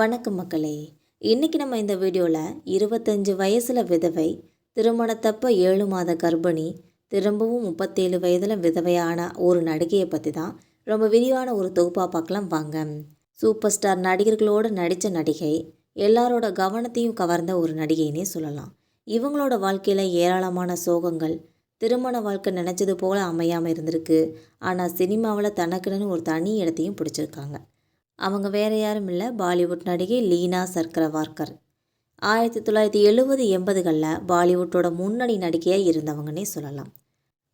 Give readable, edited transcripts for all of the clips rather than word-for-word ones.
வணக்கம் மக்களே. இன்றைக்கி நம்ம இந்த வீடியோவில் 25 வயசில் விதவை, திருமணத்தப்ப 7 மாத கர்ப்பிணி, திரும்பவும் 37 வயதில் விதவையான ஒரு நடிகையை பற்றி தான் ரொம்ப விரிவான ஒரு தொகுப்பாக பார்க்கலாம் வாங்க. சூப்பர் ஸ்டார் நடிகர்களோடு நடித்த நடிகை, எல்லாரோட கவனத்தையும் கவர்ந்த ஒரு நடிகைன்னே சொல்லலாம். இவங்களோட வாழ்க்கையில் ஏராளமான சோகங்கள், திருமண வாழ்க்கை நினச்சது போல் அமையாமல் இருந்திருக்கு. ஆனால் சினிமாவில் தனக்குன்னு ஒரு தனி இடத்தையும் பிடிச்சிருக்காங்க. அவங்க வேறு யாரும் இல்லை, பாலிவுட் நடிகை லீனா சர்க்கரவார்கர். 1970-80களில் பாலிவுட்டோட முன்னணி நடிகையாக இருந்தவங்கன்னே சொல்லலாம்.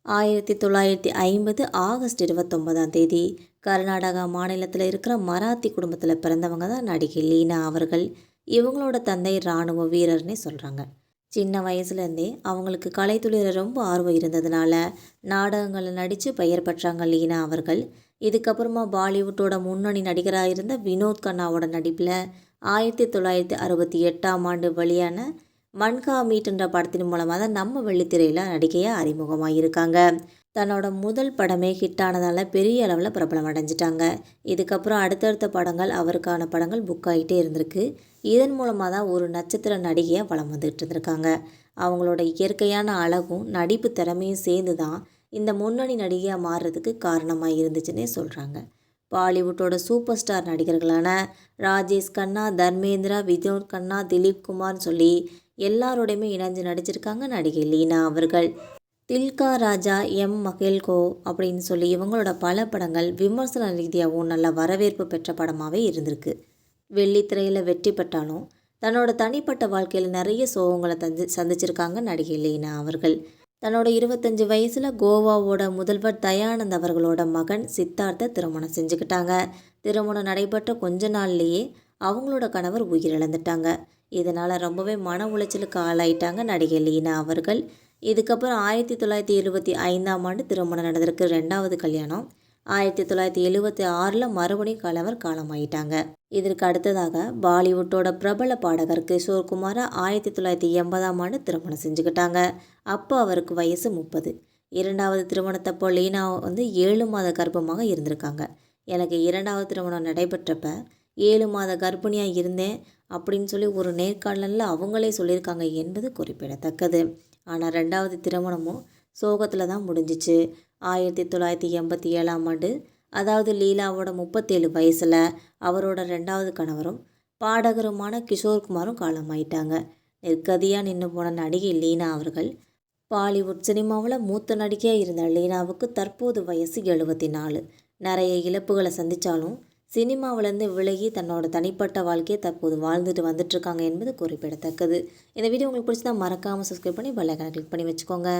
1950 ஆகஸ்ட் 29 கர்நாடகா மாநிலத்தில் இருக்கிற மராத்தி குடும்பத்தில் பிறந்தவங்க தான் நடிகை லீனா அவர்கள். இவங்களோட தந்தை இராணுவ வீரர்னே சொல்கிறாங்க. சின்ன வயசுலேருந்தே அவங்களுக்கு கலைத்துறையில் ரொம்ப ஆர்வம் இருந்ததுனால நாடகங்களில் நடித்து பெயர் பெற்றாங்க லீனா அவர்கள். இதுக்கப்புறமா பாலிவுட்டோட முன்னணி நடிகராக இருந்த வினோத் கண்ணாவோட நடிப்பில் 1968 வெளியான மன்கா மீட்ன்ற படத்தின் மூலமாக தான் நம்ம வெள்ளித்திரையில் நடிகையாக அறிமுகமாக இருக்காங்க. தன்னோட முதல் படமே ஹிட்டானதால் பெரிய அளவில் பிரபலம் அடைஞ்சிட்டாங்க. இதுக்கப்புறம் அடுத்தடுத்த படங்கள், அவருக்கான படங்கள் புக் ஆகிட்டே இருந்திருக்கு. இதன் மூலமாக தான் ஒரு நட்சத்திர நடிகையாக வலம் வந்துகிட்டு இருந்திருக்காங்க. அவங்களோட இயற்கையான அழகும் நடிப்பு திறமையும் சேர்ந்து தான் இந்த முன்னணி நடிகையாக மாறுறதுக்கு காரணமாக இருந்துச்சுன்னே சொல்கிறாங்க. பாலிவுட்டோட சூப்பர் ஸ்டார் நடிகர்களான ராஜேஷ் கண்ணா, தர்மேந்திரா, வினோத் கண்ணா, திலீப் குமார்னு சொல்லி எல்லாரோடையுமே இணைஞ்சு நடிச்சிருக்காங்க நடிகை லீனா அவர்கள். தில்கா ராஜா, எம் மகேல்கோ அப்படின்னு சொல்லி இவங்களோட பல படங்கள் விமர்சன ரீதியாகவும் நல்ல வரவேற்பு பெற்ற படமாகவே இருந்திருக்கு. வெள்ளித்திரையில் வெற்றி பெற்றாலும் தன்னோட தனிப்பட்ட வாழ்க்கையில் நிறைய சோகங்களை சந்திச்சிருக்காங்க நடிகை லீனா அவர்கள். தன்னோட 25 வயசில் கோவாவோட முதல்வர் தயானந்த் அவர்களோட மகன் சித்தார்த்தை திருமணம் செஞ்சுக்கிட்டாங்க. திருமணம் நடைபெற்ற கொஞ்ச நாள்லேயே அவங்களோட கணவர் உயிரிழந்துட்டாங்க. இதனால் ரொம்பவே மன உளைச்சலுக்கு ஆளாயிட்டாங்க நடிகை லீனா அவர்கள். இதுக்கப்புறம் 1975 திருமணம் நடந்திருக்கு, 2வது கல்யாணம். 1976 மறுபடியும் கணவர் காலமாயிட்டாங்க. இதற்கு அடுத்ததாக பாலிவுட்டோட பிரபல பாடகர் கிஷோர் குமாரை 1980 திருமணம் செஞ்சுக்கிட்டாங்க. அப்போ அவருக்கு வயசு 30. 2வது திருமணத்தப்போ லீனா 7 மாத கர்ப்பமாக இருந்திருக்காங்க. எனக்கு 2வது திருமணம் நடைபெற்றப்ப 7 மாத கர்ப்பிணியாக இருந்தேன் அப்படின்னு சொல்லி ஒரு நேர்காணலில் அவங்களே சொல்லியிருக்காங்க என்பது குறிப்பிடத்தக்கது. ஆனால் 2வது திருமணமும் சோகத்தில் தான் முடிஞ்சிச்சு. 1987 அதாவது லீலாவோட 37 வயசில் அவரோட 2வது கணவரும் பாடகருமான கிஷோர் குமாரும் காலமாயிட்டாங்க. நெற்கதியாக நின்று போன நடிகை லீனா அவர்கள். பாலிவுட் சினிமாவில் மூத்த நடிகையாக இருந்த லீனாவுக்கு தற்போது வயசு 74. நிறைய இழப்புகளை சந்தித்தாலும் சினிமாவிலேருந்து விலகி தன்னோட தனிப்பட்ட வாழ்க்கையை தற்போது வாழ்ந்துட்டு வந்துட்டுருக்காங்க என்பது குறிப்பிடத்தக்கது. இந்த வீடியோ உங்களுக்கு பிடிச்சதா மறக்காமல் சப்ஸ்கிரைப் பண்ணி பெல் ஐகானை கிளிக் பண்ணி வச்சுக்கோங்க.